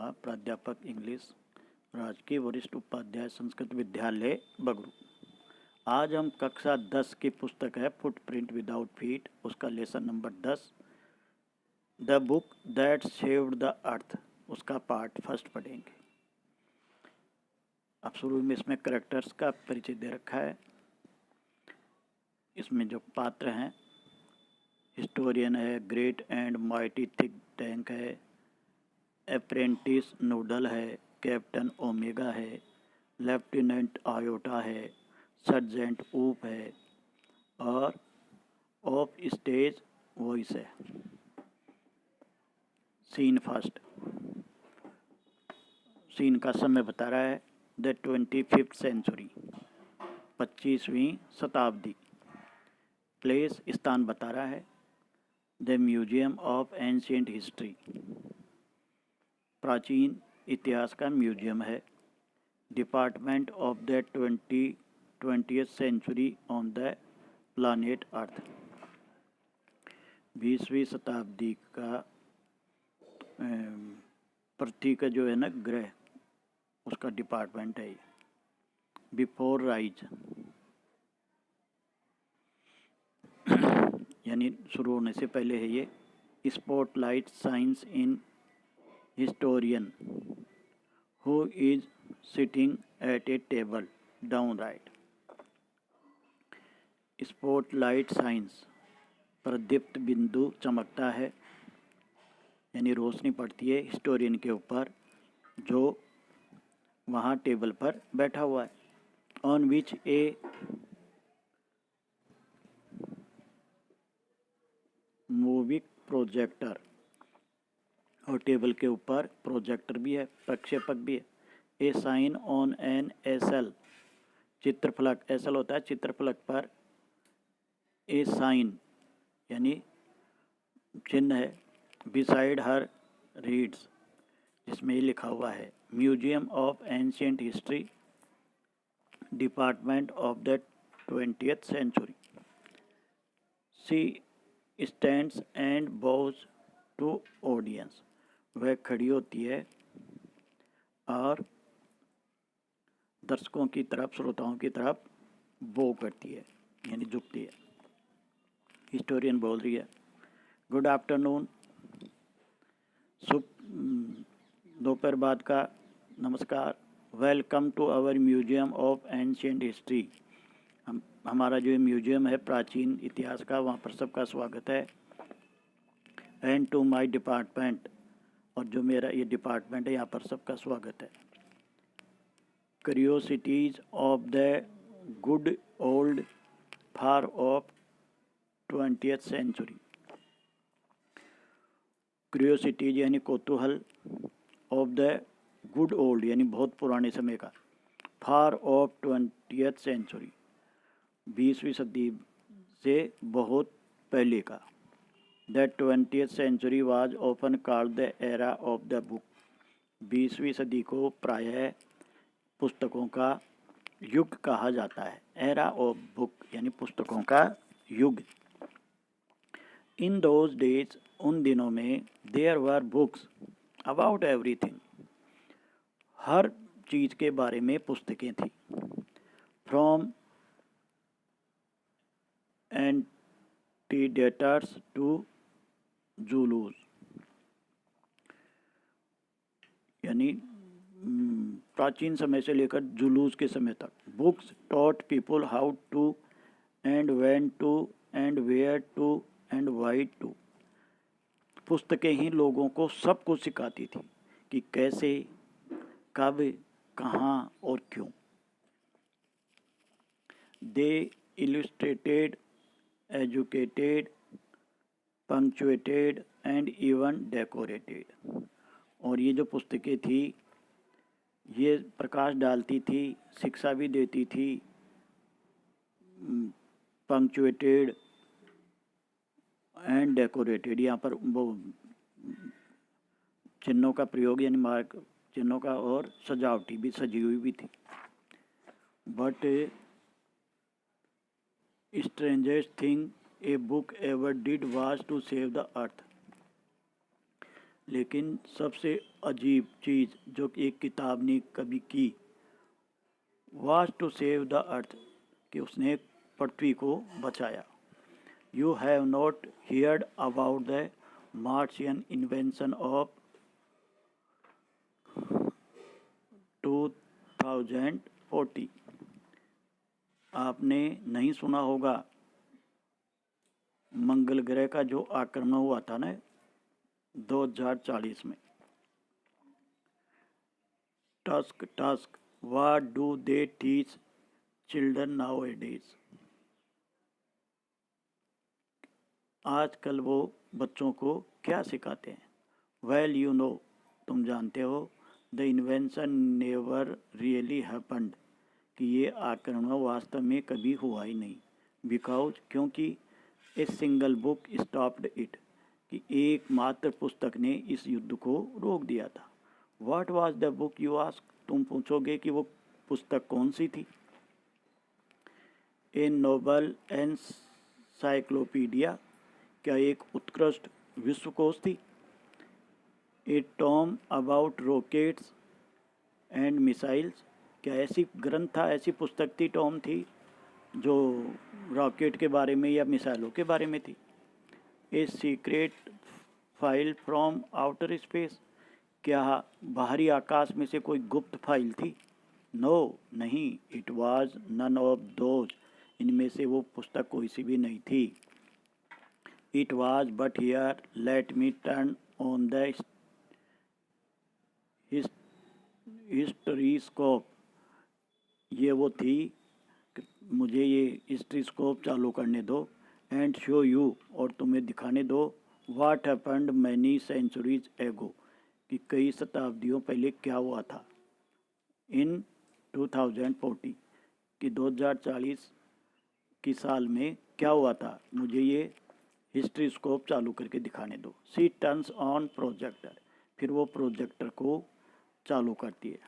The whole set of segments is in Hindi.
शर्मा, प्राध्यापक इंग्लिश, राजकीय वरिष्ठ उपाध्याय संस्कृत विद्यालय बगरू। आज हम कक्षा 10 की पुस्तक है फुटप्रिंट विदाउट फीट, उसका lesson number 10 the book that saved the earth, उसका पार्ट फर्स्ट पढ़ेंगे। अब शुरू में इसमें कैरेक्टर्स का परिचय दे रखा है। इसमें जो पात्र हैं, हिस्टोरियन है, great and mighty think tank है, अप्रेंटिस नूडल है, कैप्टन ओमेगा है, लेफ्टिनेंट आयोटा है, सर्जेंट ऊप है और ऑफ स्टेज वॉइस है। सीन फर्स्ट, सीन का समय बता रहा है द 25th सेंचुरी, 25वीं शताब्दी। प्लेस स्थान बता रहा है the museum of ancient history, प्राचीन इतिहास का म्यूजियम है। Department of the 20th century on the planet Earth, 20वीं शताब्दी का पृथ्वी का जो है ना ग्रह, उसका डिपार्टमेंट है। बिफोर राइज यानी शुरू होने से पहले है ये। Spotlight science in historian who is sitting at A table down right. Spotlight science, प्रदीप्त बिंदु चमकता है, यानी रोशनी पड़ती है हिस्टोरियन के ऊपर जो वहाँ टेबल पर बैठा हुआ है। On which a movie projector, और टेबल के ऊपर प्रोजेक्टर भी है, प्रक्षेपक भी है। A sign on an easel, चित्रफलक, एसएल होता है चित्रफलक पर। ए साइन यानी चिन्ह है। बिसाइड हर रीड्स, जिसमें ये लिखा हुआ है museum of ancient history, department of the 20th century. She stands and bows to audience, वह खड़ी होती है और दर्शकों की तरफ, श्रोताओं की तरफ बो करती है, यानी झुकती है। हिस्टोरियन बोल रही है गुड आफ्टरनून, शुभ दोपहर बाद का नमस्कार। Welcome to our museum of ancient history, हमारा जो म्यूजियम है प्राचीन इतिहास का, वहाँ पर सबका स्वागत है। एंड टू माय डिपार्टमेंट, और जो मेरा ये डिपार्टमेंट है यहाँ पर सबका स्वागत है। Curiosities of the good old far off 20th century. Curiosities यानी कौतूहल, ऑफ द गुड ओल्ड यानी बहुत पुराने समय का, फार ऑफ 20th सेंचुरी 20वीं सदी से बहुत पहले का। The 20th century was often called the era of the book, 20वीं सदी को प्रायः पुस्तकों का युग कहा जाता है। एरा ऑफ बुक यानी पुस्तकों का युग। इन दोज डेज, उन दिनों में, there were books about everything, हर चीज़ के बारे में पुस्तकें थी। फ्रॉम एंटीडेटर्स टू जूलूस, यानी प्राचीन समय से लेकर जुलूस के समय तक। Books taught people how to and when to and where to and why to, पुस्तकें ही लोगों को सब कुछ सिखाती थी कि कैसे, कब, कहाँ और क्यों। They illustrated, educated, punctuated and even decorated, और ये जो पुस्तकें थी ये प्रकाश डालती थी, शिक्षा भी देती थी, पंक्चुएटेड एंड डेकोरेटेड, यहाँ पर वो चिन्हों का प्रयोग यानी मार्क चिन्हों का, और सजावटी भी, सजी हुई भी थी। But strangest thing a book ever did was to save the earth, लेकिन सबसे अजीब चीज़ जो कि एक किताब ने कभी की, was to save the earth, कि उसने पृथ्वी को बचाया। You have not heard about the Martian invention of 2040। आपने नहीं सुना होगा मंगल ग्रह का जो आक्रमण हुआ था ना 2040 में। Task what do they teach children now A days. आजकल वो बच्चों को क्या सिखाते हैं? वेल यू नो, तुम जानते हो, the invention never really happened, कि ये आक्रमण वास्तव में कभी हुआ ही नहीं। बिकॉज, क्योंकि a single book stopped it, कि एकमात्र पुस्तक ने इस युद्ध को रोक दिया था। What was the book you ask, तुम पूछोगे कि वो पुस्तक कौन सी थी? ए नोबल एनसाइक्लोपीडिया, क्या एक उत्कृष्ट विश्वकोश थी? A tome about rockets and missiles, क्या ऐसी ग्रंथ था, ऐसी पुस्तक थी, टॉम थी, जो रॉकेट के बारे में या मिसाइलों के बारे में थी? A secret file from outer space, क्या बाहरी आकाश में से कोई गुप्त फाइल थी? नो, नहीं, it was none of those, इनमें से वो पुस्तक कोई सी भी नहीं थी। It was but here let me turn on the historyscope, ये वो थी कि मुझे ये हिस्ट्रीस्कोप चालू करने दो, एंड शो यू, और तुम्हें दिखाने दो, व्हाट हैपेंड मैनी सेंचुरीज एगो, कि कई शताब्दियों पहले क्या हुआ था। इन 2040, कि 2040 की साल में क्या हुआ था, मुझे ये हिस्ट्रीस्कोप चालू करके दिखाने दो। सी टर्न्स ऑन प्रोजेक्टर, फिर वो प्रोजेक्टर को चालू करती है,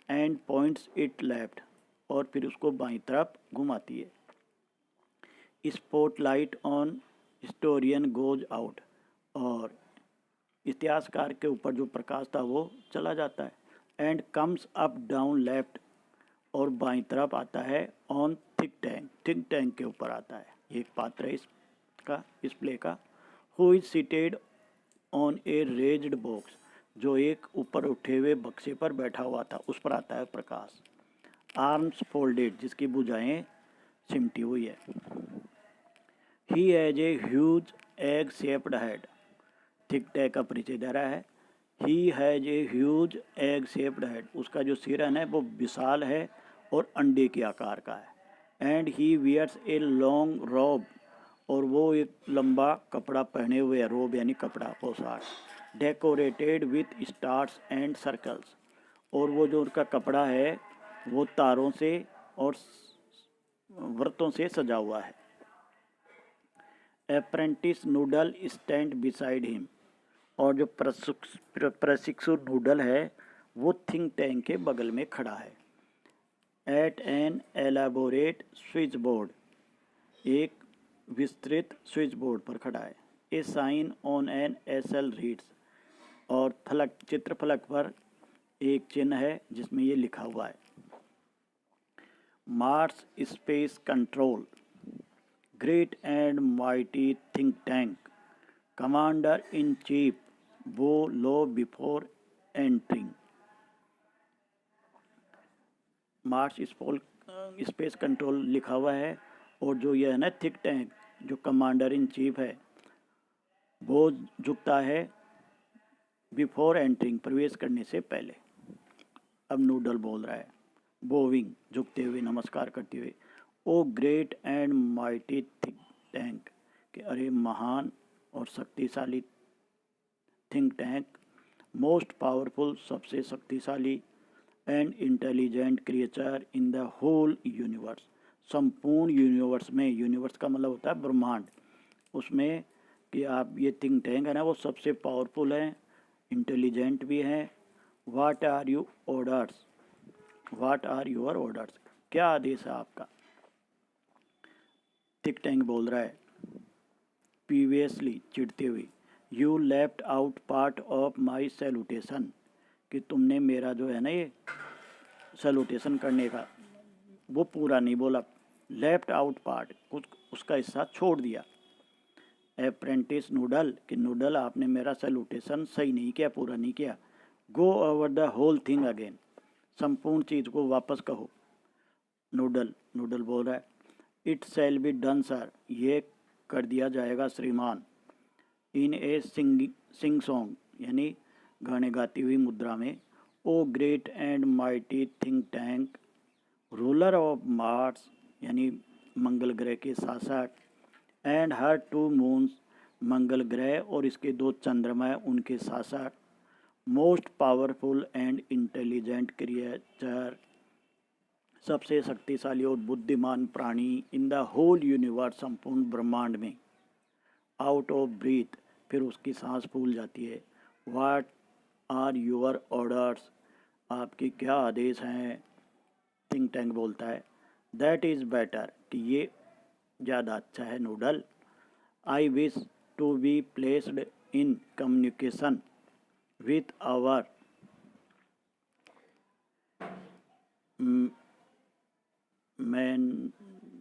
एंड पॉइंट्स इट लेफ्ट, और फिर उसको बाईं तरफ घुमाती है। Spotlight on historian goes out, और इतिहासकार के ऊपर जो प्रकाश था वो चला जाता है। And comes up down left, और बाईं तरफ आता है on think tank, think tank के ऊपर आता है। एक पात्र है इसका, इस प्ले का। Who is seated on A raised box, जो एक ऊपर उठे हुए बक्से पर बैठा हुआ था, उस पर आता है प्रकाश। आर्म्स फोल्डेड, जिसकी भुजाएं सिमटी हुई है। He has a huge egg shaped head, think tank का परिचय दे रहा है। He has a huge egg shaped head, उसका जो सिर है ना वो विशाल है और अंडे के आकार का है। And he wears a long robe, और वो एक लंबा कपड़ा पहने हुए है, रोब यानी कपड़ा, पोशाक, decorated with stars and circles, और वो जो उनका कपड़ा है वो तारों से और वृत्तों से सजा हुआ है। Apprentice noodle stand beside him, और जो प्रशिक्षु नूडल है वो थिंक टैंक के बगल में खड़ा है। At an elaborate switch board, एक विस्तृत स्विच बोर्ड पर खड़ा है। A sign on an easel reads, और फलक, चित्र फलक पर एक चिन्ह है जिसमें ये लिखा हुआ है, Mars space control, great and mighty think tank, commander in chief bow low before entering. Mars space control लिखा हुआ है, और जो यह है ना थिंक टैंक, जो कमांडर इन चीफ है, वो झुकता है बिफोर एंट्रिंग, प्रवेश करने से पहले। अब नूडल बोल रहा है, बोविंग, झुकते हुए, नमस्कार करते हुए, O great and mighty think tank, कि अरे महान और शक्तिशाली थिंक टैंक, मोस्ट पावरफुल, सबसे शक्तिशाली, and intelligent creature in the whole universe, संपूर्ण यूनिवर्स में, यूनिवर्स का मतलब होता है ब्रह्मांड, उसमें कि आप ये थिंक टैंक है ना वो सबसे पावरफुल है, इंटेलिजेंट भी है। What are you orders, what are your orders, क्या आदेश है आपका? थिंक टैंक बोल रहा है, प्रीवियसली, चिढ़ते हुए, you left out part of my salutation, कि तुमने मेरा जो है ना ये सैल्यूटेशन करने का वो पूरा नहीं बोला, लेफ्ट आउट पार्ट, कुछ उसका हिस्सा छोड़ दिया। अप्रेंटिस नूडल, कि नूडल आपने मेरा सैल्यूटेशन सही नहीं किया, पूरा नहीं किया। Go over the whole thing again, संपूर्ण चीज़ को वापस कहो। नूडल नूडल बोल रहा है it shall be done sir, ये कर दिया जाएगा श्रीमान। इन ए सिंग सॉन्ग, यानी गाने गाती हुई मुद्रा में। O great and mighty think tank, ruler of Mars, यानी मंगल ग्रह के शासक, एंड हर टू मून्स, मंगल ग्रह और इसके 2 चंद्रमा उनके शासक, most powerful and intelligent creature, सबसे शक्तिशाली और बुद्धिमान प्राणी इन द होल यूनिवर्स, संपूर्ण ब्रह्मांड में। आउट ऑफ ब्रीथ, फिर उसकी सांस फूल जाती है। व्हाट आर योर ऑर्डर्स, आपके क्या आदेश हैं। थिंक टैंक बोलता है दैट इज़ बेटर, कि ये ज़्यादा अच्छा है noodle. I wish to be placed in communication with our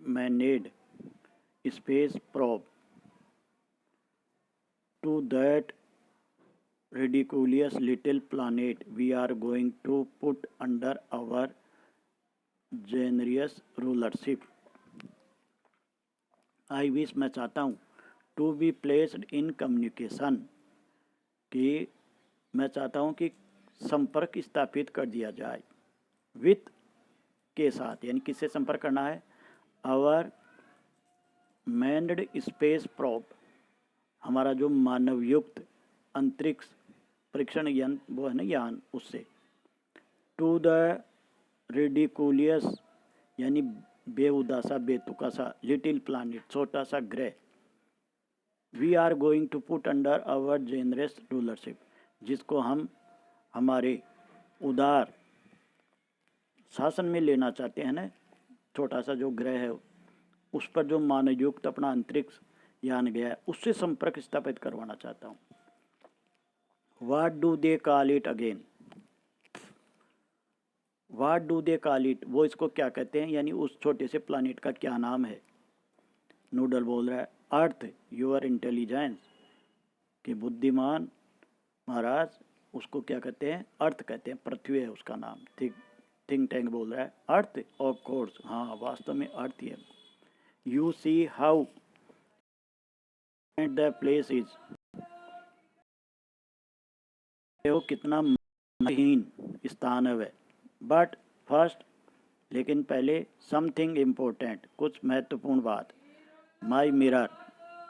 manned space probe to that ridiculous little planet we are going to put under our generous rulership. I wish, मैं चाहता हूँ, to be placed in communication, कि मैं चाहता हूँ कि संपर्क स्थापित कर दिया जाए। विथ के साथ, यानी किससे संपर्क करना है। आवर मैन्ड स्पेस प्रोब, हमारा जो मानव युक्त अंतरिक्ष परीक्षण यान वो है ना यान, उससे। टू द रिडिकुलियस, यानी बेउदासा बेतुका सा, लिटिल प्लानिट, छोटा सा ग्रह। We are going to put under our generous rulership, जिसको हम हमारे उदार शासन में लेना चाहते हैं ना। छोटा सा जो ग्रह है उस पर जो मानवयुक्त अपना अंतरिक्ष यान गया है, उससे संपर्क स्थापित करवाना चाहता हूँ। What do they call it again, what do they call it, वो इसको क्या कहते हैं, यानी उस छोटे से प्लानिट का क्या नाम है। नूडल बोल रहा है अर्थ योर इंटेलिजेंस, कि बुद्धिमान महाराज उसको क्या कहते हैं, अर्थ कहते हैं, पृथ्वी है उसका नाम। थिंक टैंक बोल रहा है अर्थ, ऑफ कोर्स, हाँ वास्तव में अर्थ ही है। You see how and the place is, वो कितना महीन स्थान है वह। बट फर्स्ट, लेकिन पहले, समथिंग इम्पोर्टेंट, कुछ महत्वपूर्ण बात। माई मिरर,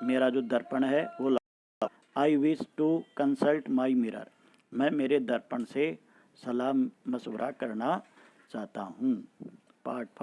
मेरा जो दर्पण है वो लाओ। I wish to consult my mirror, मैं मेरे दर्पण से सलाह मशवरा करना चाहता हूँ। पार्ट